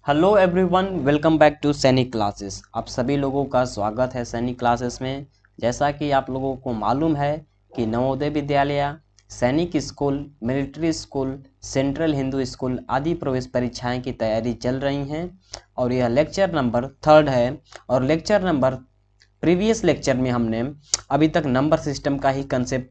Hello everyone, welcome back to Sainik classes. आप सभी लोगों का स्वागत है सैनिक क्लासेस में। जैसा कि आप लोगों को मालूम है कि नवोदय विद्यालय, सैनिक school, military school, central Hindu school आदि प्रवेश परीक्षाएं की तैयारी चल रही हैं और यह लेक्चर नंबर 3 है। और लेक्चर नंबर प्रीवियस लेक्चर में हमने अभी तक नंबर सिस्टम का ही कंसेप्ट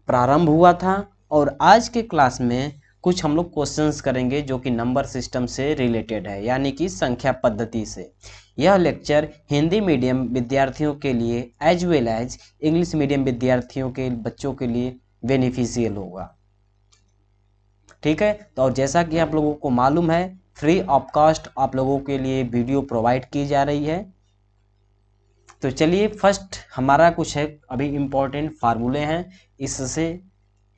प्रारंभ हुआ था और आज के क्लास में कुछ हम लोग क्वेश्चंस करेंगे जो कि नंबर सिस्टम से रिलेटेड है, यानी कि संख्या पद्धति से। यह लेक्चर हिंदी मीडियम विद्यार्थियों के लिए as well as English medium विद्यार्थियों के बच्चों के लिए बेनिफिशियल होगा। ठीक है, तो और जैसा कि आप लोगों को मालूम है, फ्री ऑफ कॉस्ट आप लोगों के लिए वीडियो प्रोवाइड की जा रही है। तो चलिए, फर्स्ट हमारा कुछ है अभी इम्पोर्टेंट फार्मूले हैं, इससे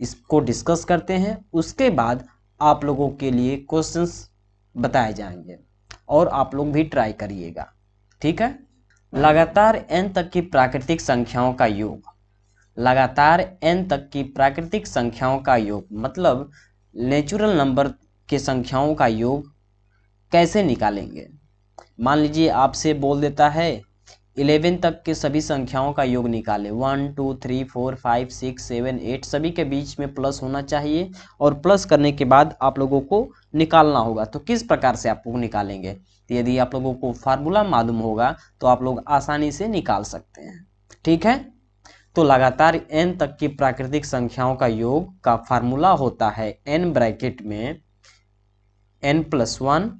इसको डिस्कस करते हैं। उसके बाद आप लोगों के लिए क्वेश्चंस बताए जाएंगे और आप लोग भी ट्राई करिएगा। ठीक है। लगातार n तक की प्राकृतिक संख्याओं का योग। लगातार n तक की प्राकृतिक संख्याओं का योग मतलब नेचुरल नंबर के संख्याओं का योग कैसे निकालेंगे। मान लीजिए आपसे बोल देता है 11 तक के सभी संख्याओं का योग निकालें। 1 2 3 4 5 6 7 8 सभी के बीच में प्लस होना चाहिए और प्लस करने के बाद आप लोगों को निकालना होगा। तो किस प्रकार से आप लोग निकालेंगे? तो यदि आप लोगों को फार्मूला मालूम होगा तो आप लोग आसानी से निकाल सकते हैं। ठीक है, तो लगातार n तक की प्राकृतिक संख्याओं का योग का फार्मूला होता है n ब्रैकेट में n+1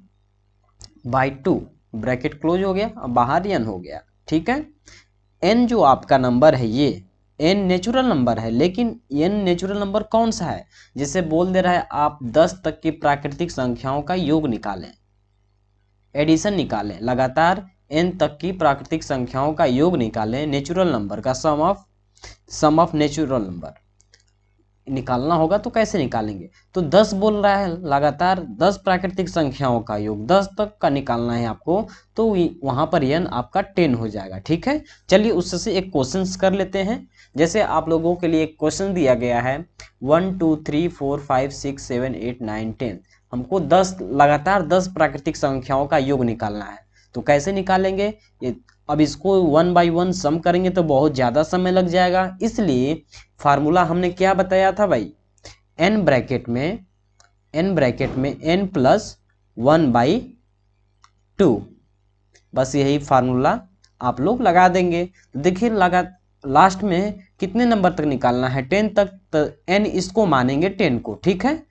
बाई 2, ब्रैकेट क्लोज हो गया, अब बाहर n हो गया। ठीक है, n जो आपका नंबर है ये n नेचुरल नंबर है, लेकिन n नेचुरल नंबर कौन सा है? जिसे बोल दे रहा है आप 10 तक की प्राकृतिक संख्याओं का योग निकालें, एडिशन निकालें। लगातार n तक की प्राकृतिक संख्याओं का योग निकालें, नेचुरल नंबर का सम ऑफ नेचुरल नंबर निकालना होगा। तो कैसे निकालेंगे? तो 10 बोल रहा है, लगातार 10 प्राकृतिक संख्याओं का योग 10 तक का निकालना है आपको, तो वहां पर n आपका 10 हो जाएगा। ठीक है, चलिए उससे एक क्वेश्चन कर लेते हैं। जैसे आप लोगों के लिए एक क्वेश्चन दिया गया है 1 2 3 4 5 6 7 8 9 10, हमको 10 लगातार 10 प्राकृतिक संख्याओं का योग निकालना है। तो कैसे निकालेंगे? अब इसको 1 बाई 1 सम करेंगे तो बहुत ज़्यादा समय लग जाएगा, इसलिए फार्मूला हमने क्या बताया था भाई? n ब्रैकेट में n+1/2, बस यही फार्मूला आप लोग लगा देंगे। तो देखिए लगा लास्ट में कितने नंबर तक निकालना है? 10 तक, तो n इसको मानेंगे 10 को। ठीक है,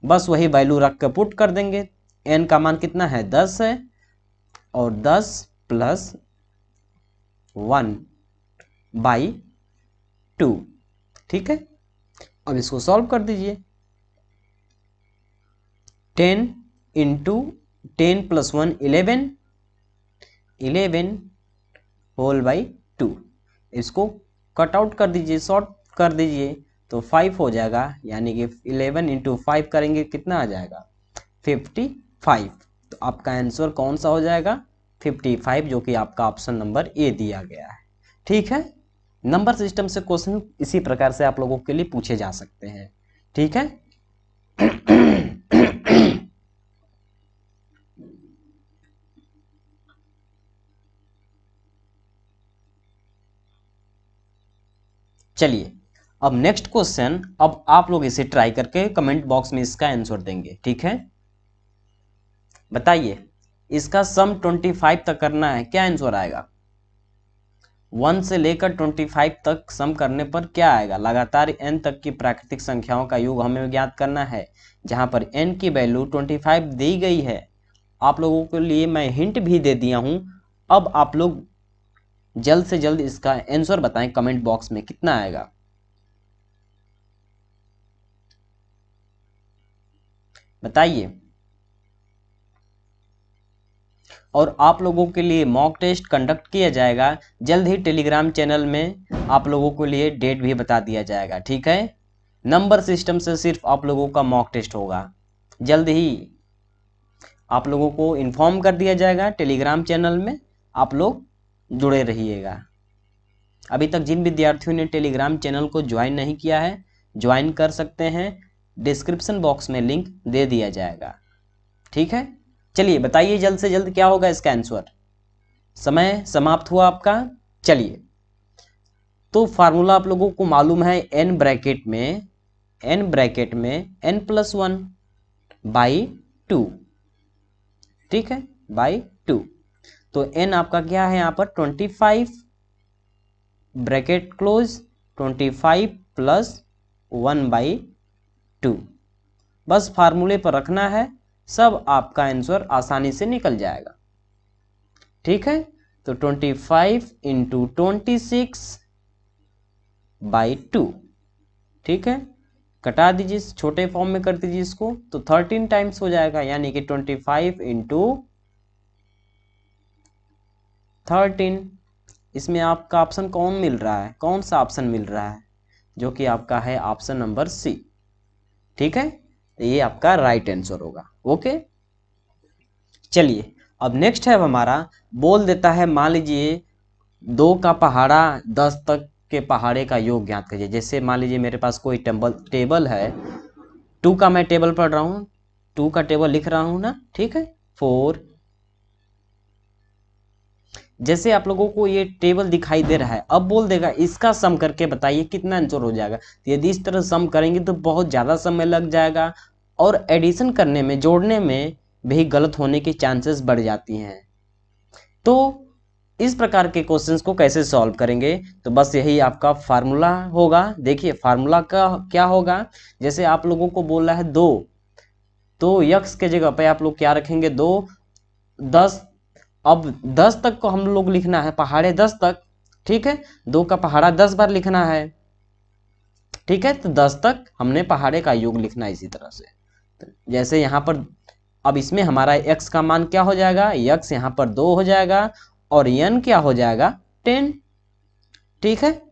बस वही वैल्यू रख कर पुट कर देंगे। n का मान कितना है? 10 है, और 10 + 1/2। ठीक है, अब इसको सॉल्व कर दीजिए। 10 × 10 + 1 11 होल बाई 2। इसको कट आउट कर दीजिए, शॉर्ट कर दीजिए, तो 5 हो जाएगा, यानी कि 11 × 5 करेंगे कितना आ जाएगा? 55। तो आपका आंसर कौन सा हो जाएगा? 55, जो कि आपका ऑप्शन नंबर ए दिया गया है। ठीक है, नंबर सिस्टम से क्वेश्चन इसी प्रकार से आप लोगों के लिए पूछे जा सकते हैं। ठीक है। चलिए, अब नेक्स्ट क्वेश्चन, अब आप लोग इसे ट्राई करके कमेंट बॉक्स में इसका आंसर देंगे। ठीक है, बताइए इसका सम 25 तक करना है, क्या आंसर आएगा? 1 से लेकर 25 तक सम करने पर क्या आएगा? लगातार n तक की प्राकृतिक संख्याओं का योग हमें ज्ञात करना है, जहां पर n की वैल्यू 25 दी गई है। आप लोगों के लिए मैं हिंट भी दे दिया हूं। अब आप लोग जल्द से जल्द इसका आंसर बताएं कमेंट बॉक्स में, कितना आएगा? बताइए। और आप लोगों के लिए मॉक टेस्ट कंडक्ट किया जाएगा जल्द ही। टेलीग्राम चैनल में आप लोगों के लिए डेट भी बता दिया जाएगा। ठीक है, नंबर सिस्टम से सिर्फ आप लोगों का मॉक टेस्ट होगा, जल्द ही आप लोगों को इन्फॉर्म कर दिया जाएगा। टेलीग्राम चैनल में आप लोग जुड़े रहिएगा। अभी तक जिन विद्यार्थियों ने टेलीग्राम चैनल को ज्वाइन नहीं किया है, ज्वाइन कर सकते हैं, डिस्क्रिप्शन बॉक्स में लिंक दे दिया जाएगा। ठीक है, चलिए बताइए जल्द से जल्द क्या होगा इसका आंसर। समय समाप्त हुआ आपका। चलिए, तो फार्मूला आप लोगों को मालूम है n ब्रैकेट में n+1 बाई 2, ठीक है, बाई 2। तो n आपका क्या है यहाँ पर 25, ब्रैकेट क्लोज, 25 + 1/2। बस फार्मूले पर रखना है, सब आपका आंसर आसानी से निकल जाएगा। ठीक है, तो 25 × 26/2, ठीक है, कटा दीजिए, छोटे फॉर्म में कर दीजिए इसको, तो 13 टाइम्स हो जाएगा, यानी कि 25 × 13। इसमें आपका ऑप्शन कौन मिल रहा है, कौन सा ऑप्शन मिल रहा है, जो कि आपका है ऑप्शन नंबर सी। ठीक है, तो ये आपका राइट आंसर होगा। ओके, चलिए अब नेक्स्ट है हमारा, बोल देता है मान लीजिए 2 का पहाड़ा 10 तक के पहाड़े का योग ज्ञात कीजिए। जैसे मान लीजिए मेरे पास कोई टेबल है, 2 का मैं टेबल पढ़ रहा हूँ, 2 का टेबल लिख रहा हूँ ना, ठीक है, 4। जैसे आप लोगों को ये टेबल दिखाई दे रहा है, अब बोल देगा इसका सम करके बताइए कितना आंसर हो जाएगा। तो यदि इस तरह सम करेंगे तो बहुत ज़्यादा समय लग जाएगा, और एडिशन करने में, जोड़ने में भी गलत होने की चांसेस बढ़ जाती हैं। तो इस प्रकार के क्वेश्चंस को कैसे सॉल्व करेंगे, तो बस यही आपका फार्मूला होगा। देखिए फार्मूला का क्या होगा, जैसे आप लोगों को बोल रहा है 2, तो यक्स के जगह पे आप लोग क्या रखेंगे 2, 10। अब 10 तक को हम लोग लिखना है, पहाड़े 10 तक, ठीक है, 2 का पहाड़ा 10 बार लिखना है, ठीक है, तो 10 तक हमने पहाड़े का योग लिखना है इसी तरह से। तो जैसे यहाँ पर अब इसमें हमारा x का मान क्या हो जाएगा, x यहाँ पर 2 हो जाएगा, और n क्या हो जाएगा 10, ठीक है,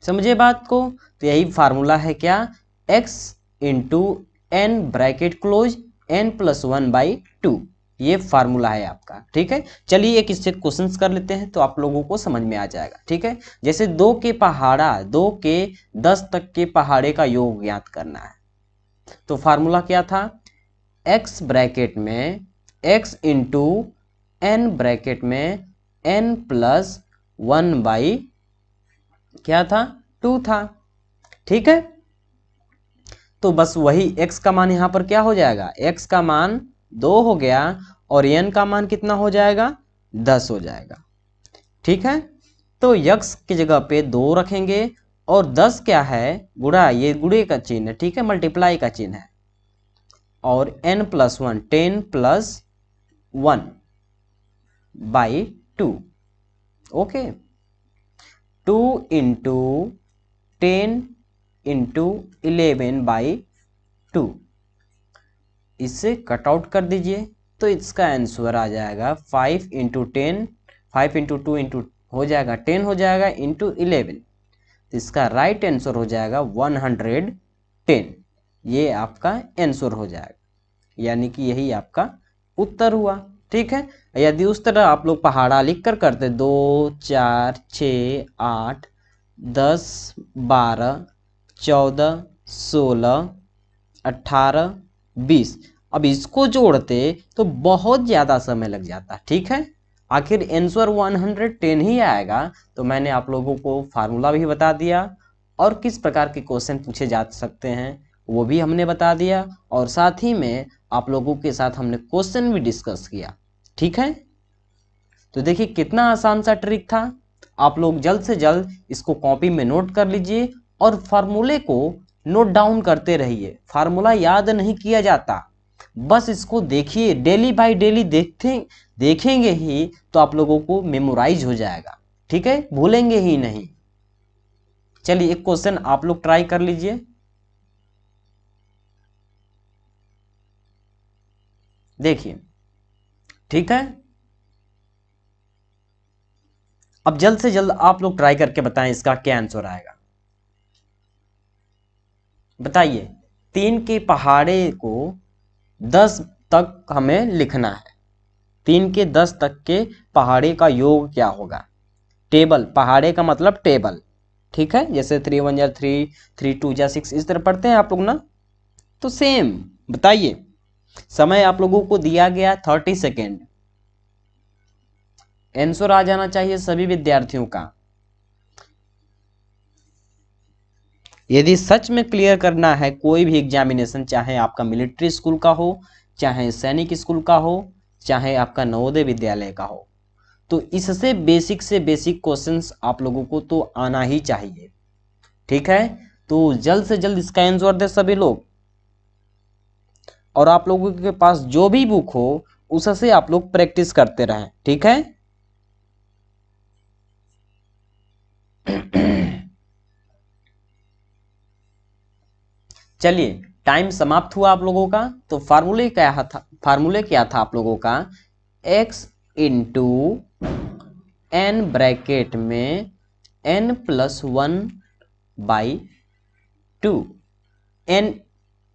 समझे बात को। तो यही फार्मूला है क्या, x × n bracket close n+1/2, ये फार्मूला है आपका। ठीक है, चलिए एक इससे क्वेश्चंस कर लेते हैं तो आप लोगों को समझ में आ जाएगा। ठीक है, जैसे 2 के 10 तक के पहाड़े का योग ज्ञात करना है, तो फार्मूला क्या था, x ब्रैकेट में x × n ब्रैकेट में n+1/ क्या था 2 था। ठीक है, तो बस वही x का मान यहाँ पर क्या हो जाएगा, x का मान 2 हो गया, और n का मान कितना हो जाएगा 10 हो जाएगा। ठीक है, तो x की जगह पे 2 रखेंगे, और 10 क्या है गुणा, ये गुणे का चिन्ह है, ठीक है, मल्टीप्लाई का चिन्ह है, और n+1 10+1/2। ओके, 2 × 10 × 11/2, इससे कट आउट कर दीजिए, तो इसका आंसर आ जाएगा 5 × 10, 5 × 2 हो जाएगा 10 हो जाएगा, × 11, तो इसका राइट आंसर हो जाएगा 110। ये आपका आंसर हो जाएगा, यानी कि यही आपका उत्तर हुआ। ठीक है, यदि उस तरह आप लोग पहाड़ा लिख कर करते 2, 4, 6, 8, 10, 12, 14, 16, 18, 20, अब इसको जोड़ते तो बहुत ज़्यादा समय लग जाता। ठीक है, आखिर आंसर 110 ही आएगा। तो मैंने आप लोगों को फार्मूला भी बता दिया, और किस प्रकार के क्वेश्चन पूछे जा सकते हैं वो भी हमने बता दिया, और साथ ही में आप लोगों के साथ हमने क्वेश्चन भी डिस्कस किया। ठीक है, तो देखिए कितना आसान सा ट्रिक था। आप लोग जल्द से जल्द इसको कॉपी में नोट कर लीजिए, और फार्मूले को नोट डाउन करते रहिए। फार्मूला याद नहीं किया जाता, बस इसको देखिए, डेली बाय डेली देखेंगे ही तो आप लोगों को मेमोराइज हो जाएगा। ठीक है, भूलेंगे ही नहीं। चलिए एक क्वेश्चन आप लोग ट्राई कर लीजिए। देखिए, ठीक है, अब जल्द से जल्द आप लोग ट्राई करके बताएं इसका क्या आंसर आएगा। बताइए, 3 के पहाड़े को 10 तक हमें लिखना है, 3 के 10 तक के पहाड़े का योग क्या होगा। टेबल, पहाड़े का मतलब टेबल, ठीक है, जैसे 3 1 3, 3 2 6, इस तरह पढ़ते हैं आप लोग ना, तो सेम बताइए समय आप लोगों को दिया गया 30 सेकेंड। आंसर आ जाना चाहिए सभी विद्यार्थियों का। यदि सच में क्लियर करना है कोई भी एग्जामिनेशन, चाहे आपका मिलिट्री स्कूल का हो, चाहे सैनिक स्कूल का हो, चाहे आपका नवोदय विद्यालय का हो, तो इससे बेसिक से बेसिक क्वेश्चंस आप लोगों को तो आना ही चाहिए। ठीक है, तो जल्द से जल्द इसका आंसर दे सभी लोग। और आप लोगों के पास जो भी बुक हो उससे आप लोग प्रैक्टिस करते रहें। ठीक है, चलिए टाइम समाप्त हुआ आप लोगों का। तो फार्मूले क्या था आप लोगों का, x इंटू एन ब्रैकेट में n+1/2।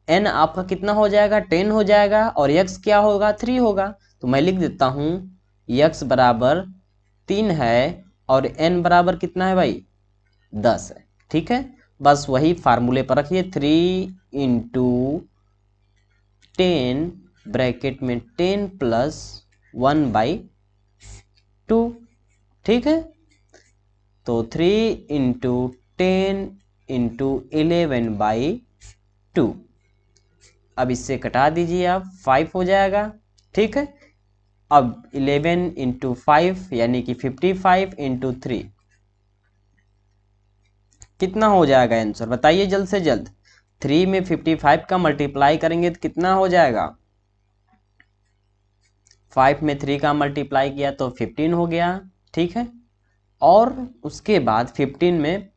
एन आपका कितना हो जाएगा, 10 हो जाएगा, और x क्या होगा, 3 होगा। तो मैं लिख देता हूं x बराबर 3 है और n बराबर कितना है भाई, 10 है। ठीक है, बस वही फार्मूले पर रखिए, 3 इंटू 10 ब्रैकेट में 10+1/2। ठीक है, तो 3 इंटू 10 इंटू 11/2। अब इससे कटा दीजिए आप, 5 हो जाएगा। ठीक है, अब 11 इंटू 5 यानी कि 55 इंटू 3 कितना हो जाएगा आंसर, बताइए जल्द से जल्द। 3 में 55 का मल्टीप्लाई करेंगे तो कितना हो जाएगा, 5 में 3 का मल्टीप्लाई किया तो 15 हो गया। ठीक है, और उसके बाद 15 में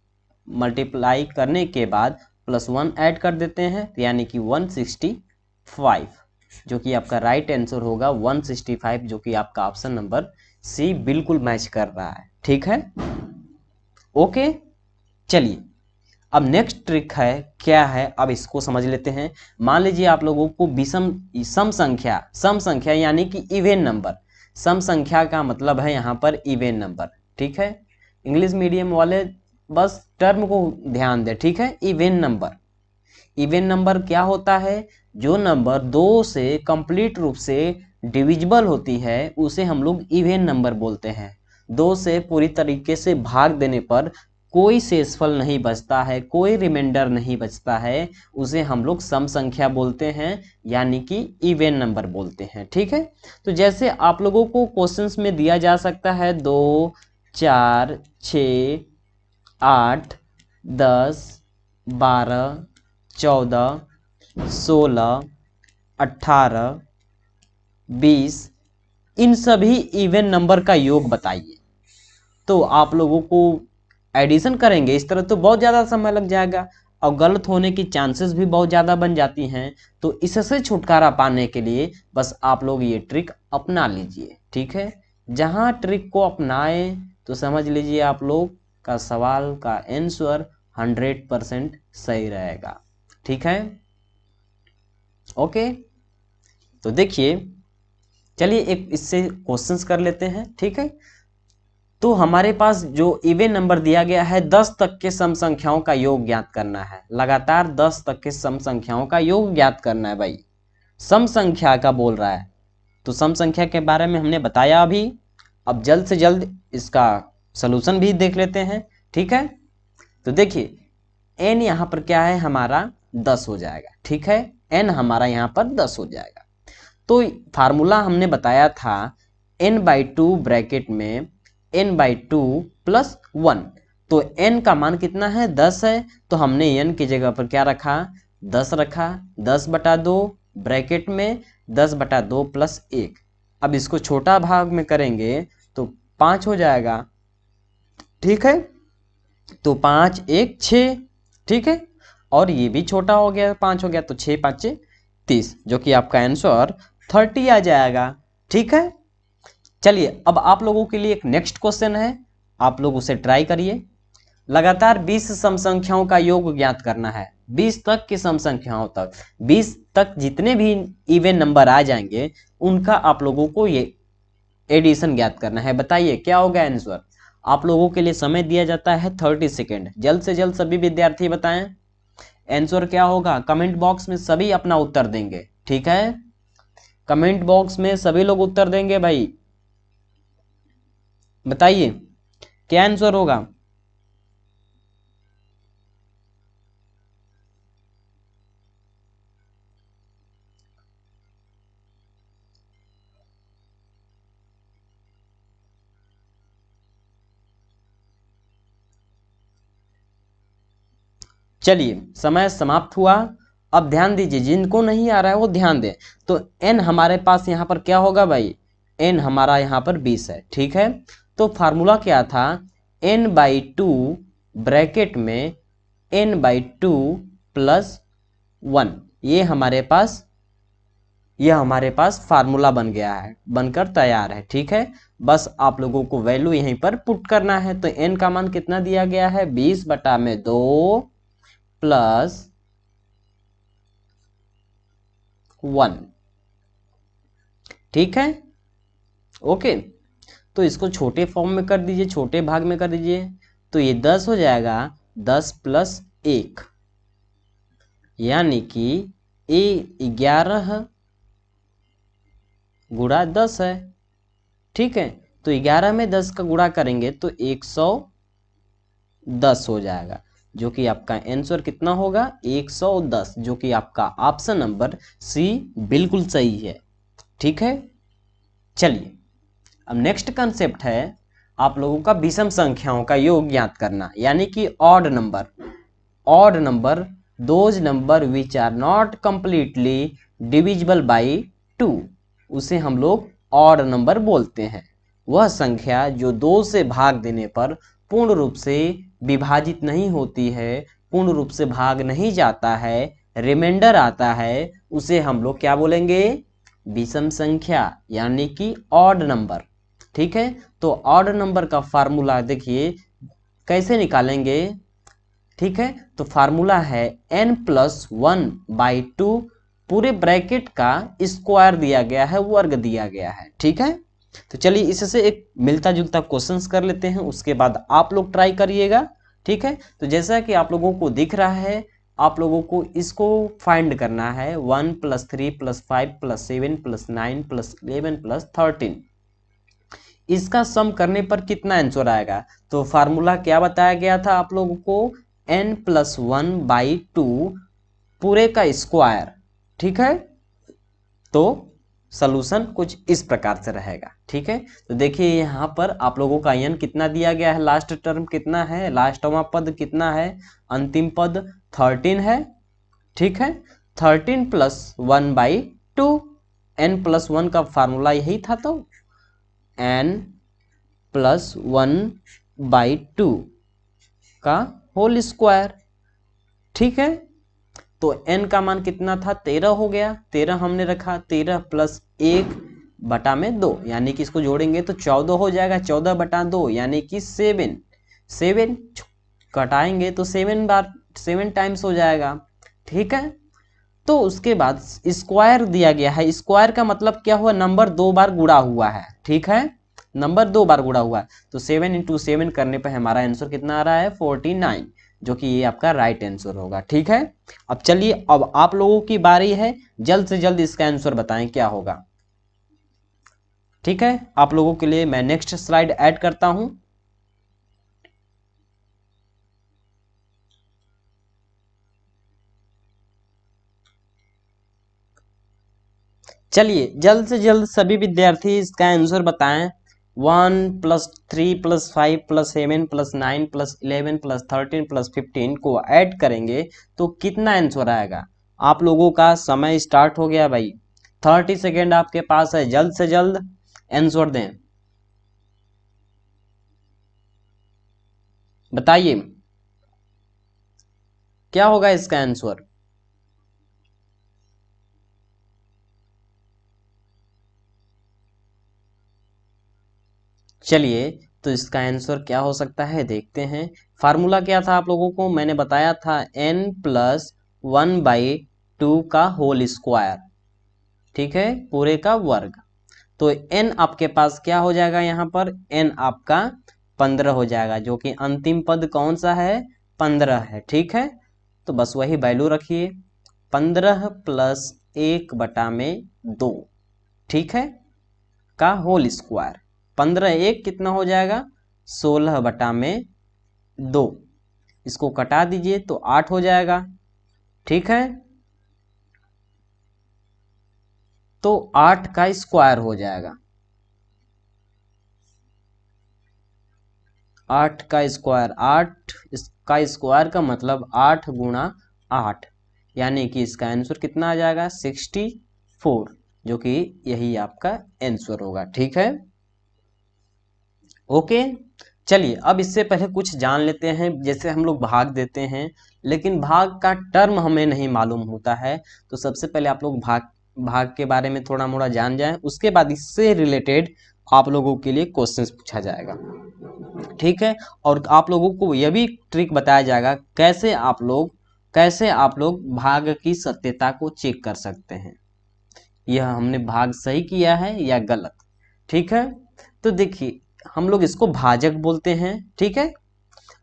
मल्टीप्लाई करने के बाद +1 ऐड कर देते हैं, यानी कि 165, जो कि आपका राइट आंसर होगा 165, जो कि आपका ऑप्शन नंबर सी बिल्कुल मैच कर रहा है। ठीक है, ओके। चलिए अब नेक्स्ट ट्रिक है, क्या है अब इसको समझ लेते हैं। मान लीजिए आप लोगों को सम संख्या यानी कि इवेन नंबर, सम संख्या का मतलब है यहाँ पर इवेन नंबर। ठीक है, इंग्लिश मीडियम वाले बस टर्म को ध्यान दें। ठीक है, इवेन नंबर क्या होता है, जो नंबर 2 से कंप्लीट रूप से डिविजिबल होती है उसे हम लोग इवेन नंबर बोलते हैं। 2 से पूरी तरीके से भाग देने पर कोई शेषफल नहीं बचता है, कोई रिमाइंडर नहीं बचता है, उसे हम लोग सम संख्या बोलते हैं, यानी कि इवेन नंबर बोलते हैं। ठीक है, तो जैसे आप लोगों को क्वेश्चंस में दिया जा सकता है 2, 4, 6, 8, 10, 12, 14, 16, 18, 20, इन सभी इवेन नंबर का योग बताइए। तो आप लोगों को एडिशन करेंगे इस तरह तो बहुत ज़्यादा समय लग जाएगा और गलत होने की चांसेस भी बहुत ज़्यादा बन जाती हैं। तो इससे छुटकारा पाने के लिए बस आप लोग ये ट्रिक अपना लीजिए। ठीक है, जहाँ ट्रिक को अपनाएं तो समझ लीजिए आप लोग का सवाल का आंसर 100% सही रहेगा। ठीक है, ओके। तो देखिए, चलिए एक इससे क्वेश्चंस कर लेते हैं। ठीक है, तो हमारे पास जो इवेन नंबर दिया गया है 10 तक के सम संख्याओं का योग ज्ञात करना है। लगातार 10 तक के सम संख्याओं का योग ज्ञात करना है भाई, सम संख्या का बोल रहा है। तो सम संख्या के बारे में हमने बताया अभी। अब जल्द से जल्द इसका सलूशन भी देख लेते हैं। ठीक है, तो देखिए n यहाँ पर क्या है हमारा 10 हो जाएगा। ठीक है, n हमारा यहाँ पर 10 हो जाएगा। तो फार्मूला हमने बताया था n/2 ब्रैकेट में n/2 + 1। तो n का मान कितना है, 10 है, तो हमने n की जगह पर क्या रखा, 10 रखा। 10/2 ब्रैकेट में 10/2 + 1। अब इसको छोटा भाग में करेंगे तो 5 हो जाएगा। ठीक है, तो 5 1 6। ठीक है, और ये भी छोटा हो गया, 5 हो गया, तो 6 5 30, जो कि आपका आंसर 30 आ जाएगा। ठीक है, चलिए अब आप लोगों के लिए एक नेक्स्ट क्वेश्चन है, आप लोग उसे ट्राई करिए। लगातार 20 सम संख्याओं का योग ज्ञात करना है, 20 तक की सम संख्याओं तक, 20 तक जितने भी इवेन नंबर आ जाएंगे उनका आप लोगों को ये एडिशन ज्ञात करना है। बताइए क्या होगा आंसर। आप लोगों के लिए समय दिया जाता है 30 सेकेंड। जल्द से जल्द सभी विद्यार्थी बताएं आंसर क्या होगा। कमेंट बॉक्स में सभी अपना उत्तर देंगे। ठीक है, कमेंट बॉक्स में सभी लोग उत्तर देंगे भाई, बताइए क्या आंसर होगा। चलिए समय समाप्त हुआ। अब ध्यान दीजिए, जिनको नहीं आ रहा है वो ध्यान दें। तो n हमारे पास यहाँ पर क्या होगा भाई, n हमारा यहाँ पर 20 है, ठीक है। तो फार्मूला क्या था, n/2 ब्रैकेट में n/2 प्लस 1, ये हमारे पास फार्मूला बन गया है, बनकर तैयार है, ठीक है। बस आप लोगों को वैल्यू यहीं पर पुट करना है। तो n का मान कितना दिया गया है, 20/2 प्लस 1, ठीक है, ओके। तो इसको छोटे फॉर्म में कर दीजिए, छोटे भाग में कर दीजिए। तो ये 10 हो जाएगा, 10 प्लस 1, यानी कि ये 11 गुणा 10 है, ठीक है। तो 11 में 10 का गुणा करेंगे तो 110 हो जाएगा, जो कि आपका आंसर कितना होगा, 110, जो कि आपका ऑप्शन नंबर सी बिल्कुल सही है, ठीक है। चलिए अब नेक्स्ट कंसेप्ट है आप लोगों का विषम संख्याओं का योग ज्ञात करना, यानी कि odd number. Odd number, those number which are not completely divisible by 2, उसे हम लोग ऑड नंबर बोलते हैं। वह संख्या जो 2 से भाग देने पर पूर्ण रूप से विभाजित नहीं होती है, पूर्ण रूप से भाग नहीं जाता है, रिमाइंडर आता है, उसे हम लोग क्या बोलेंगे, विषम संख्या, यानी कि ऑड नंबर, ठीक है। तो ऑड नंबर का फार्मूला देखिए कैसे निकालेंगे, ठीक है। तो फार्मूला है n+1/2, पूरे ब्रैकेट का स्क्वायर दिया गया है, वर्ग दिया गया है, ठीक है। तो चलिए इससे एक मिलता जुलता क्वेश्चंस कर लेते हैं, उसके बाद आप लोग ट्राई करिएगा, ठीक है। तो जैसा कि आप लोगों को दिख रहा है, आप लोगों को इसको फाइंड करना है, 1 + 3 + 5 + 7 + 9 + 11 + 13, इसका सम करने पर कितना आंसर आएगा। तो फार्मूला क्या बताया गया था आप लोगों को, n+1/2 पूरे का स्क्वायर, ठीक है। तो सॉल्यूशन कुछ इस प्रकार से रहेगा, ठीक है। तो देखिए यहाँ पर आप लोगों का n कितना दिया गया है, लास्ट टर्म कितना है, लास्टवा पद कितना है, अंतिम पद 13 है, ठीक है। 13 + 1/2, n+1 का फार्मूला यही था, तो n+1/2 का होल स्क्वायर, ठीक है। तो n का मान कितना था, 13 हो गया, 13 हमने रखा, 13 + 1/2, यानी कि इसको जोड़ेंगे तो 14 हो जाएगा, 14/2 यानी कि 7, 7 कटाएंगे तो 7 टाइम्स हो जाएगा, ठीक है। तो उसके बाद स्क्वायर दिया गया है, स्क्वायर का मतलब क्या हुआ, नंबर 2 बार गुणा हुआ है, ठीक है, नंबर 2 बार गुणा हुआ है। तो 7 × 7 करने पर हमारा आंसर कितना आ रहा है, 49, जो कि ये आपका राइट आंसर होगा, ठीक है। अब चलिए अब आप लोगों की बारी है, जल्द से जल्द इसका आंसर बताएं क्या होगा, ठीक है। आप लोगों के लिए मैं नेक्स्ट स्लाइड ऐड करता हूं। चलिए जल्द से जल्द सभी विद्यार्थी इसका आंसर बताएं। 1 + 3 + 5 + 7 + 9 + 11 + 13 + 15 को ऐड करेंगे तो कितना आंसर आएगा। आप लोगों का समय स्टार्ट हो गया भाई, 30 सेकेंड आपके पास है, जल्द से जल्द आंसर दें, बताइए क्या होगा इसका आंसर। चलिए तो इसका आंसर क्या हो सकता है, देखते हैं। फार्मूला क्या था आप लोगों को, मैंने बताया था n+1/2 का होल स्क्वायर, ठीक है, पूरे का वर्ग। तो n आपके पास क्या हो जाएगा, यहाँ पर n आपका 15 हो जाएगा, जो कि अंतिम पद कौन सा है, 15 है, ठीक है। तो बस वही वैल्यू रखिए, 15 + 1/2, ठीक है, का होल स्क्वायर। 15 एक कितना हो जाएगा, 16/2। इसको कटा दीजिए तो 8 हो जाएगा। ठीक है, तो 8 का स्क्वायर हो जाएगा। 8 का स्क्वायर, 8 इसका स्क्वायर का मतलब 8 गुणा 8, यानी कि इसका आंसर कितना आ जाएगा, 64, जो कि यही आपका आंसर होगा। ठीक है, ओके। चलिए अब इससे पहले कुछ जान लेते हैं। जैसे हम लोग भाग देते हैं, लेकिन भाग का टर्म हमें नहीं मालूम होता है, तो सबसे पहले आप लोग भाग भाग के बारे में थोड़ा मोड़ा जान जाएं, उसके बाद इससे रिलेटेड आप लोगों के लिए क्वेश्चंस पूछा जाएगा। ठीक है, और आप लोगों को यह भी ट्रिक बताया जाएगा कैसे आप लोग भाग की सत्यता को चेक कर सकते हैं, यह हमने भाग सही किया है या गलत। ठीक है, तो देखिए हम लोग इसको भाजक बोलते हैं, ठीक है,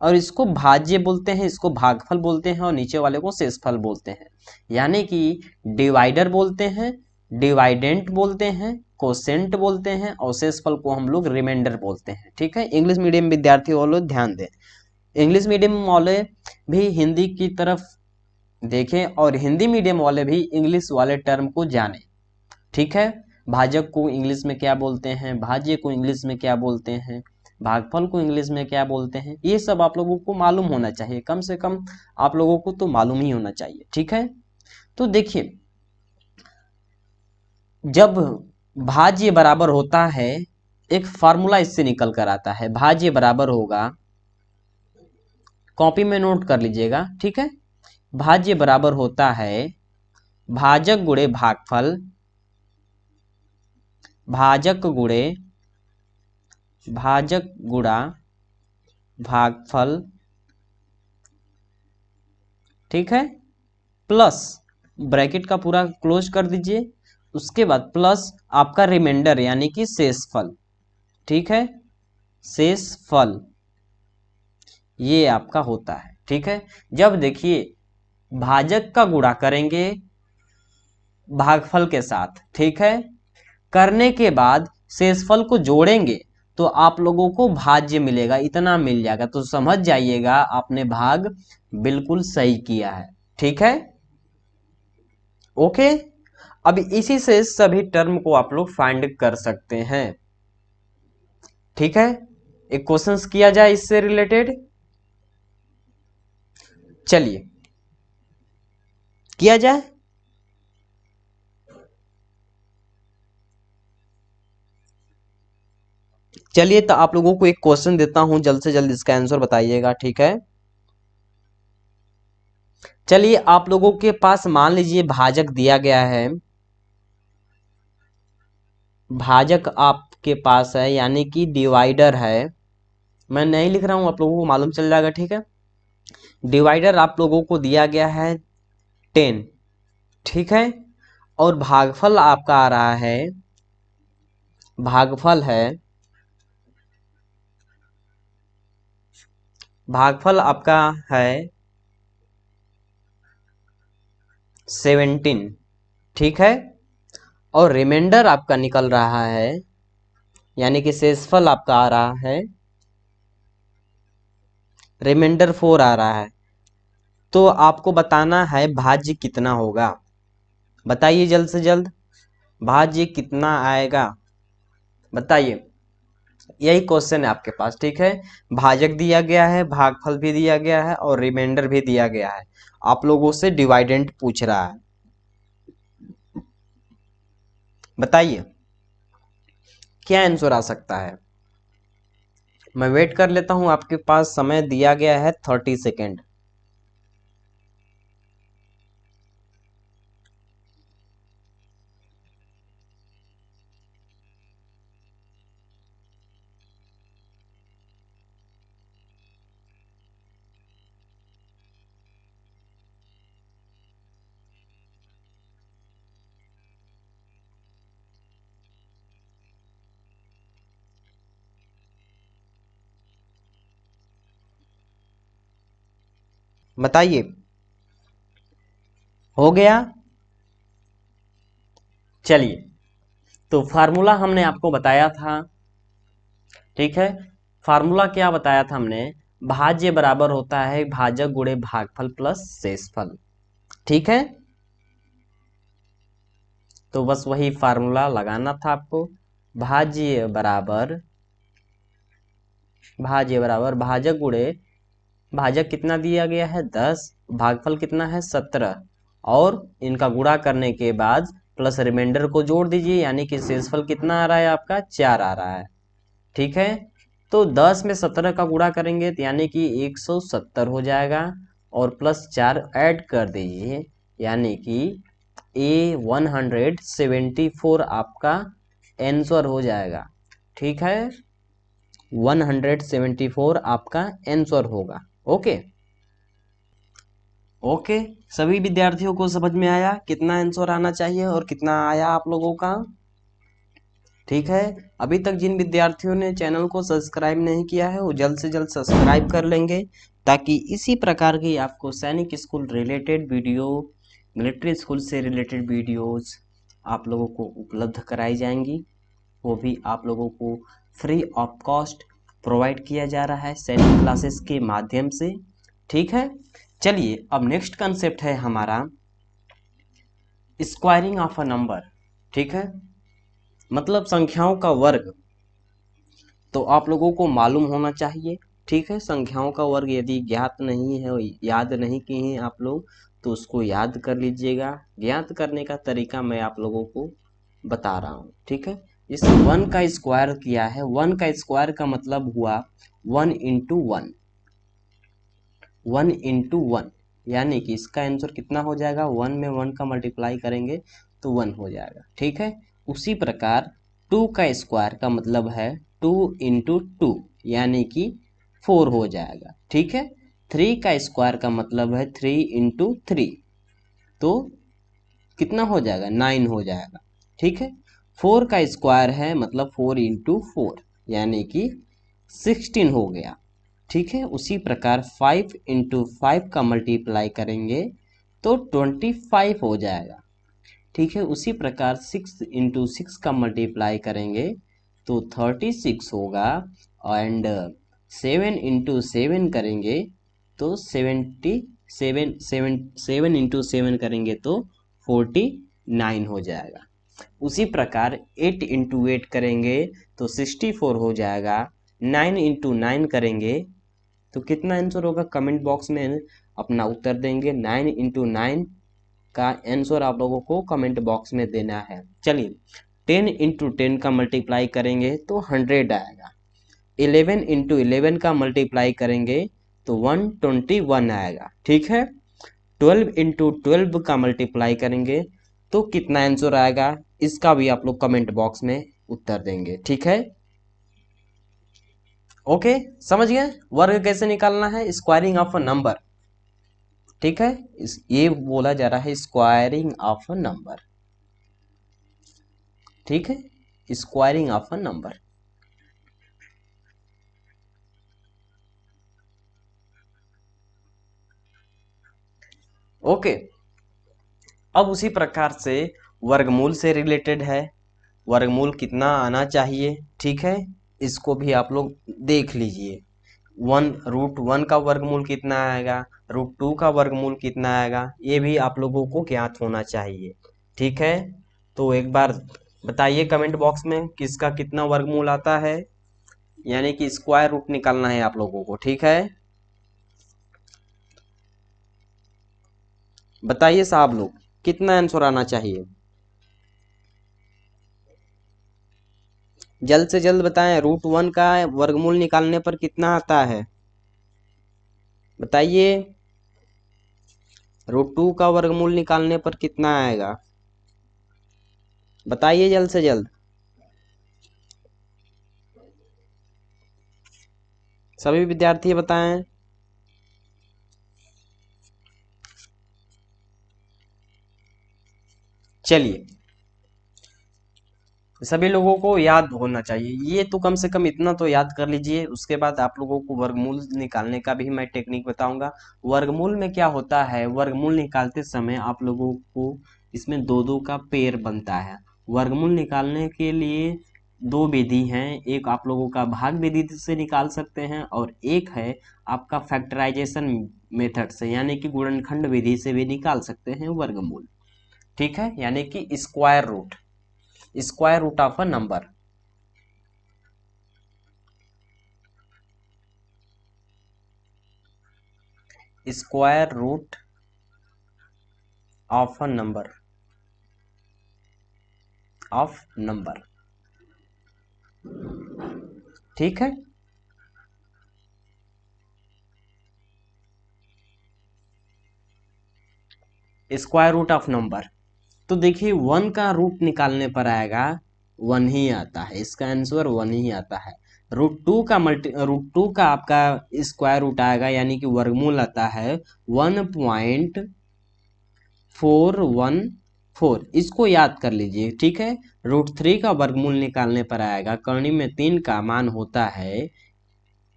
और इसको भाज्य बोलते हैं, इसको भागफल बोलते हैं, और नीचे वाले को शेषफल बोलते हैं। यानी कि डिवाइडर बोलते हैं, डिवाइडेंट बोलते हैं, कोसेंट बोलते हैं, और शेषफल को हम लोग रिमाइंडर बोलते हैं। ठीक है, इंग्लिश मीडियम विद्यार्थी वालों ध्यान दें, इंग्लिश मीडियम वाले भी हिंदी की तरफ देखें, और हिंदी मीडियम वाले भी इंग्लिश वाले टर्म को जानें। ठीक है, भाजक को इंग्लिश में क्या बोलते हैं, भाज्य को इंग्लिश में क्या बोलते हैं, भागफल को इंग्लिश में क्या बोलते हैं, ये सब आप लोगों को मालूम होना चाहिए, कम से कम आप लोगों को तो मालूम ही होना चाहिए। ठीक है, तो देखिए जब भाज्य बराबर होता है, एक फार्मूला इससे निकल कर आता है, भाज्य बराबर होगा, कॉपी में नोट कर लीजिएगा। ठीक है, भाज्य बराबर होता है भाजक गुणे भागफल, भाजक गुणे भाजक गुणा भागफल, ठीक है, प्लस ब्रैकेट का पूरा क्लोज कर दीजिए, उसके बाद प्लस आपका रिमाइंडर यानी कि शेषफल। ठीक है, शेषफल ये आपका होता है। ठीक है, जब देखिए भाजक का गुणा करेंगे भागफल के साथ, ठीक है, करने के बाद शेषफल को जोड़ेंगे तो आप लोगों को भाज्य मिलेगा, इतना मिल जाएगा, तो समझ जाइएगा आपने भाग बिल्कुल सही किया है। ठीक है, ओके। अब इसी से सभी टर्म को आप लोग फाइंड कर सकते हैं। ठीक है, एक क्वेश्चंस किया जाए इससे रिलेटेड, चलिए किया जाए। चलिए तो आप लोगों को एक क्वेश्चन देता हूं, जल्द से जल्द इसका आंसर बताइएगा। ठीक है, चलिए आप लोगों के पास मान लीजिए भाजक दिया गया है, भाजक आपके पास है यानी कि डिवाइडर है, मैं नहीं लिख रहा हूं, आप लोगों को मालूम चल जाएगा। ठीक है, डिवाइडर आप लोगों को दिया गया है 10, ठीक है, और भागफल आपका आ रहा है, भागफल है, भागफल आपका है 17, ठीक है, और रिमाइंडर आपका निकल रहा है, यानी कि शेषफल आपका आ रहा है, रिमाइंडर 4 आ रहा है। तो आपको बताना है भाज्य कितना होगा, बताइए जल्द से जल्द, भाज्य कितना आएगा, बताइए, यही क्वेश्चन है आपके पास। ठीक है, भाजक दिया गया है, भागफल भी दिया गया है, और रिमाइंडर भी दिया गया है, आप लोगों से डिवाइडेंट पूछ रहा है, बताइए क्या आंसर आ सकता है। मैं वेट कर लेता हूं, आपके पास समय दिया गया है 30 सेकेंड। बताइए, हो गया, चलिए तो फार्मूला हमने आपको बताया था, ठीक है। फार्मूला क्या बताया था हमने, भाज्य बराबर होता है भाजक गुणे भागफल प्लस शेषफल, ठीक है। तो बस वही फार्मूला लगाना था आपको, भाज्य बराबर भाजक गुणे, भाजक कितना दिया गया है 10, भागफल कितना है 17, और इनका गुणा करने के बाद प्लस रिमाइंडर को जोड़ दीजिए, यानी कि शेषफल कितना आ रहा है आपका 4 आ रहा है, ठीक है। तो 10 में 17 का गुणा करेंगे तो यानी कि 170 हो जाएगा, और प्लस 4 ऐड कर दीजिए, यानी कि A174 आपका आंसर हो जाएगा, ठीक है। 174 आपका आंसर होगा। ओके ओके, सभी विद्यार्थियों को समझ में आया कितना आंसर आना चाहिए और कितना आया आप लोगों का, ठीक है। अभी तक जिन विद्यार्थियों ने चैनल को सब्सक्राइब नहीं किया है वो जल्द से जल्द सब्सक्राइब कर लेंगे, ताकि इसी प्रकार की आपको सैनिक school related video, military school से रिलेटेड वीडियोस आप लोगों को उपलब्ध कराई जाएंगी, वो भी आप लोगों को फ्री ऑफ कॉस्ट प्रोवाइड किया जा रहा है सैनिक क्लासेस के माध्यम से, ठीक है। चलिए अब नेक्स्ट कंसेप्ट है हमारा स्क्वायरिंग ऑफ अ नंबर, ठीक है, मतलब संख्याओं का वर्ग। तो आप लोगों को मालूम होना चाहिए, ठीक है। संख्याओं का वर्ग यदि ज्ञात नहीं है, याद नहीं किए हैं आप लोग, तो उसको याद कर लीजिएगा। ज्ञात करने का तरीका मैं आप लोगों को बता रहा हूँ, ठीक है। इस 1 का स्क्वायर किया है, 1 का स्क्वायर का मतलब हुआ 1 इंटू 1, 1 इंटू 1, यानी कि इसका आंसर कितना हो जाएगा, 1 में 1 का मल्टीप्लाई करेंगे तो 1 हो जाएगा, ठीक है। उसी प्रकार 2 का स्क्वायर का मतलब है 2 इंटू 2, यानी कि 4 हो जाएगा, ठीक है। 3 का स्क्वायर का मतलब है 3 इंटू 3, तो कितना हो जाएगा 9 हो जाएगा, ठीक है। 4 का स्क्वायर है मतलब 4 इंटू 4, यानी कि 16 हो गया, ठीक है। उसी प्रकार 5 इंटू 5 का मल्टीप्लाई करेंगे तो 25 हो जाएगा, ठीक है। उसी प्रकार 6 इंटू 6 का मल्टीप्लाई करेंगे तो 36 होगा, एंड 7 इंटू 7 करेंगे तो 7 इंटू 7 करेंगे तो 49 हो जाएगा। उसी प्रकार 8 इंटू 8 करेंगे तो 64 हो जाएगा। 9 इंटू 9 करेंगे तो कितना आंसर होगा, कमेंट बॉक्स में अपना उत्तर देंगे। 9 इंटू 9 का आंसर आप लोगों को कमेंट बॉक्स में देना है। चलिए 10 इंटू 10 का मल्टीप्लाई करेंगे तो 100 आएगा। 11 इंटू 11 का मल्टीप्लाई करेंगे तो 121 आएगा, ठीक है। 12 इंटू 12 का मल्टीप्लाई करेंगे तो कितना आंसर आएगा, इसका भी आप लोग कमेंट बॉक्स में उत्तर देंगे, ठीक है। ओके, समझ गए वर्ग कैसे निकालना है, स्क्वायरिंग ऑफ अ नंबर, ठीक है। ये बोला जा रहा है स्क्वायरिंग ऑफ अ नंबर, ठीक है, squaring of a number. Okay, अब उसी प्रकार से वर्गमूल से रिलेटेड है, वर्गमूल कितना आना चाहिए, ठीक है। इसको भी आप लोग देख लीजिए। 1√1 का वर्गमूल कितना आएगा, √2 का वर्गमूल कितना आएगा, ये भी आप लोगों को ज्ञात होना चाहिए, ठीक है। तो एक बार बताइए कमेंट बॉक्स में किसका कितना वर्गमूल आता है, यानी कि स्क्वायर रूट निकालना है आप लोगों को, ठीक है। बताइए साहब लोग कितना आंसर आना चाहिए, जल्द से जल्द बताएं। √1 का वर्गमूल निकालने पर कितना आता है, बताइए। √2 का वर्गमूल निकालने पर कितना आएगा, बताइए जल्द से जल्द। सभी विद्यार्थी बताएं। चलिए, सभी लोगों को याद होना चाहिए, ये तो कम से कम इतना तो याद कर लीजिए। उसके बाद आप लोगों को वर्गमूल निकालने का भी मैं टेक्निक बताऊंगा। वर्गमूल में क्या होता है, वर्गमूल निकालते समय आप लोगों को इसमें दो दो का पेयर बनता है, वर्गमूल निकालने के लिए दो विधि हैं, एक आप लोगों का भाग विधि से निकाल सकते हैं और एक है आपका फैक्टराइजेशन मेथड से, यानी कि गुणनखंड विधि से भी निकाल सकते हैं वर्गमूल। ठीक है, यानी कि square root of a number. Square root of a number ठीक है। स्क्वायर रूट ऑफ नंबर, तो देखिए 1 का रूट निकालने पर आएगा 1 ही आता है, इसका आंसर 1 ही आता है। रूट टू का आपका स्क्वायर रूट आएगा, यानी कि वर्गमूल आता है 1.414, इसको याद कर लीजिए। ठीक है, √3 का वर्गमूल निकालने पर आएगा, कर्ण में 3 का मान होता है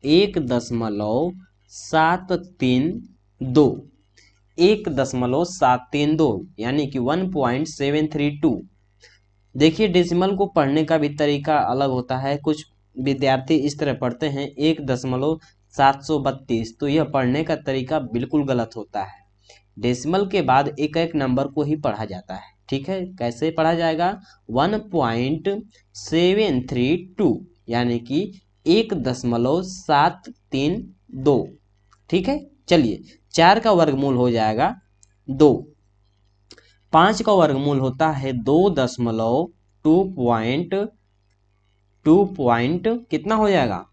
1.732, 1.732, यानी कि 1.732। देखिए डेसिमल को पढ़ने का भी तरीका अलग होता है, कुछ विद्यार्थी इस तरह पढ़ते हैं 1.732, तो यह पढ़ने का तरीका बिल्कुल गलत होता है। डेसिमल के बाद एक एक नंबर को ही पढ़ा जाता है। ठीक है, कैसे पढ़ा जाएगा? 1.732, यानी कि 1.732। ठीक है, चलिए 4 का वर्गमूल हो जाएगा 2, 5 का वर्गमूल होता है 2.2 कितना हो जाएगा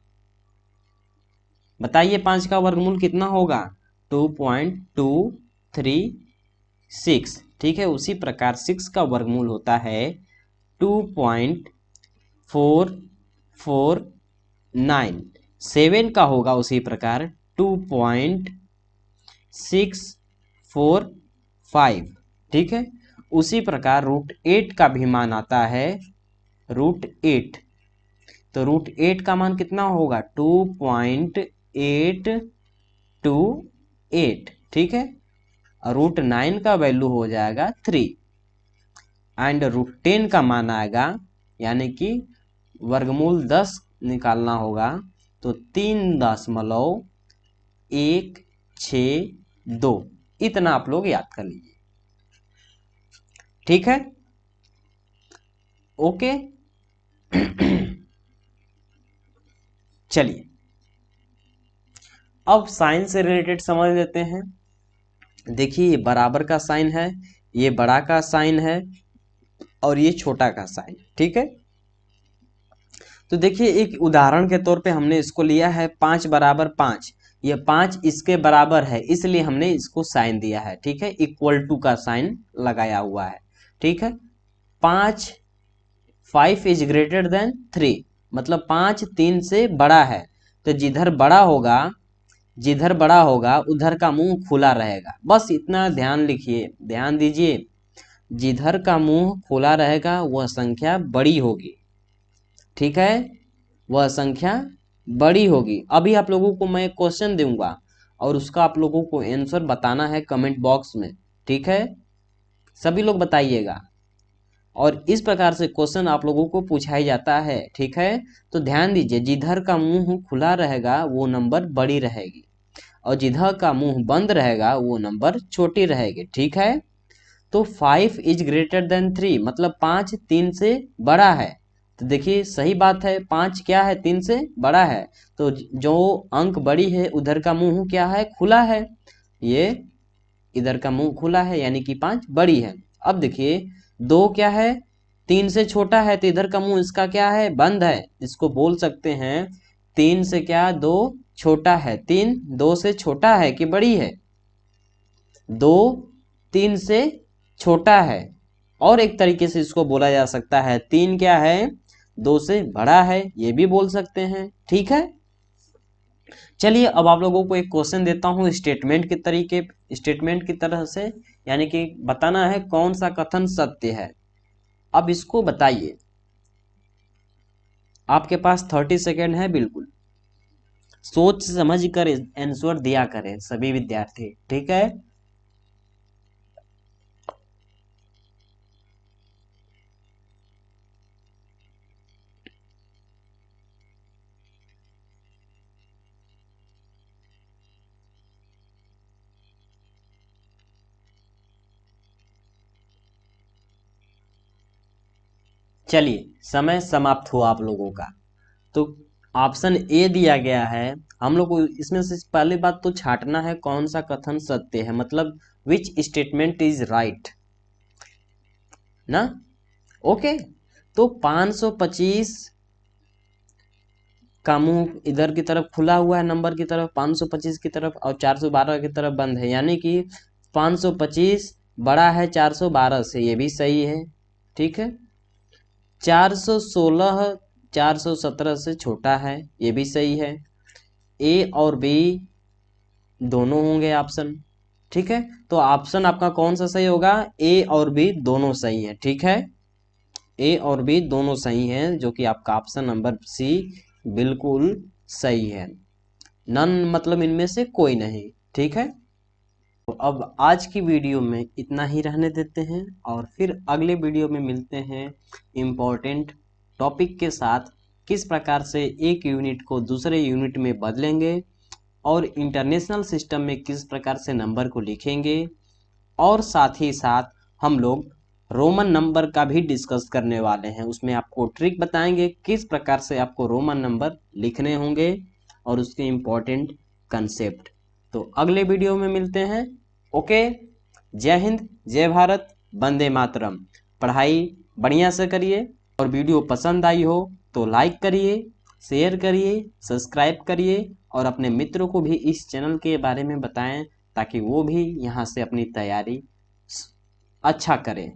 बताइए? 5 का वर्गमूल कितना होगा? 2.236। ठीक है, उसी प्रकार 6 का वर्गमूल होता है 2.449। 7 का होगा उसी प्रकार 2.645। ठीक है, उसी प्रकार √8 का भी मान आता है √8, तो √8 का मान कितना होगा? 2.828। ठीक है, √9 का वैल्यू हो जाएगा 3 एंड √10 का मान आएगा, यानी कि वर्गमूल 10 निकालना होगा, तो 3.162, इतना आप लोग याद कर लीजिए। ठीक है, ओके। चलिए अब साइन से रिलेटेड समझ लेते हैं। देखिए ये बराबर का साइन है, ये बड़ा का साइन है और ये छोटा का साइन। ठीक है, तो देखिए एक उदाहरण के तौर पे हमने इसको लिया है 5 बराबर 5, ये 5 इसके बराबर है, इसलिए हमने इसको साइन दिया है। ठीक है, इक्वल टू का साइन लगाया हुआ है। ठीक है, 5 इज ग्रेटर देन 3, मतलब 5 3 से बड़ा है, तो जिधर बड़ा होगा उधर का मुंह खुला रहेगा। बस इतना ध्यान लिखिए, ध्यान दीजिए, जिधर का मुंह खुला रहेगा वह संख्या बड़ी होगी। ठीक है, वह संख्या बड़ी होगी। अभी आप लोगों को मैं क्वेश्चन दूंगा और उसका आप लोगों को आंसर बताना है कमेंट बॉक्स में। ठीक है, सभी लोग बताइएगा, और इस प्रकार से क्वेश्चन आप लोगों को पूछा ही जाता है। ठीक है, तो ध्यान दीजिए, जिधर का मुंह खुला रहेगा वो नंबर बड़ी रहेगी और जिधर का मुंह बंद रहेगा वो नंबर छोटी रहेगी। ठीक है, तो 5 इज ग्रेटर देन 3, मतलब 5 3 से बड़ा है। तो देखिए सही बात है, 5 क्या है? 3 से बड़ा है, तो जो अंक बड़ी है उधर का मुंह क्या है? खुला है। ये इधर का मुंह खुला है, यानी कि 5 बड़ी है। अब देखिए 2 क्या है? 3 से छोटा है, तो इधर का मुंह इसका क्या है? बंद है। इसको बोल सकते हैं 3 से क्या? 2 छोटा है। 3 2 से छोटा है कि बड़ी है? 2 3 से छोटा है। और एक तरीके से इसको बोला जा सकता है 3 क्या है? 2 से बड़ा है, ये भी बोल सकते हैं। ठीक है, चलिए अब आप लोगों को एक क्वेश्चन देता हूं स्टेटमेंट की तरह से, यानी कि बताना है कौन सा कथन सत्य है। अब इसको बताइए, आपके पास 30 सेकेंड है, बिल्कुल सोच समझ कर आंसर दिया करें सभी विद्यार्थी। ठीक है, चलिए, समय समाप्त हुआ आप लोगों का। तो ऑप्शन ए दिया गया है। हम लोग को इसमें से पहली बात तो छांटना है कौन सा कथन सत्य है, मतलब विच स्टेटमेंट इज राइट ना। ओके, तो 525 का मुंह इधर की तरफ खुला हुआ है, नंबर की तरफ 525 की तरफ, और 412 की तरफ बंद है, यानी कि 525 बड़ा है 412 से, ये भी सही है। ठीक है, 416 417 से छोटा है, ये भी सही है। ए और बी दोनों होंगे ऑप्शन। ठीक है, तो ऑप्शन आपका कौन सा सही होगा? ए और बी दोनों सही है। ठीक है, ए और बी दोनों सही हैं, जो कि आपका ऑप्शन नंबर सी बिल्कुल सही है। नन मतलब इनमें से कोई नहीं। ठीक है, तो अब आज की वीडियो में इतना ही रहने देते हैं, और फिर अगले वीडियो में मिलते हैं इम्पोर्टेंट टॉपिक के साथ, किस प्रकार से एक यूनिट को दूसरे यूनिट में बदलेंगे, और इंटरनेशनल सिस्टम में किस प्रकार से नंबर को लिखेंगे, और साथ ही साथ हम लोग रोमन नंबर का भी डिस्कस करने वाले हैं। उसमें आपको ट्रिक बताएंगे किस प्रकार से आपको रोमन नंबर लिखने होंगे, और उसके इम्पोर्टेंट कंसेप्ट। तो अगले वीडियो में मिलते हैं। ओके, जय हिंद, जय भारत, वंदे मातरम। पढ़ाई बढ़िया से करिए, और वीडियो पसंद आई हो तो लाइक करिए, शेयर करिए, सब्सक्राइब करिए, और अपने मित्रों को भी इस चैनल के बारे में बताएं, ताकि वो भी यहाँ से अपनी तैयारी अच्छा करें।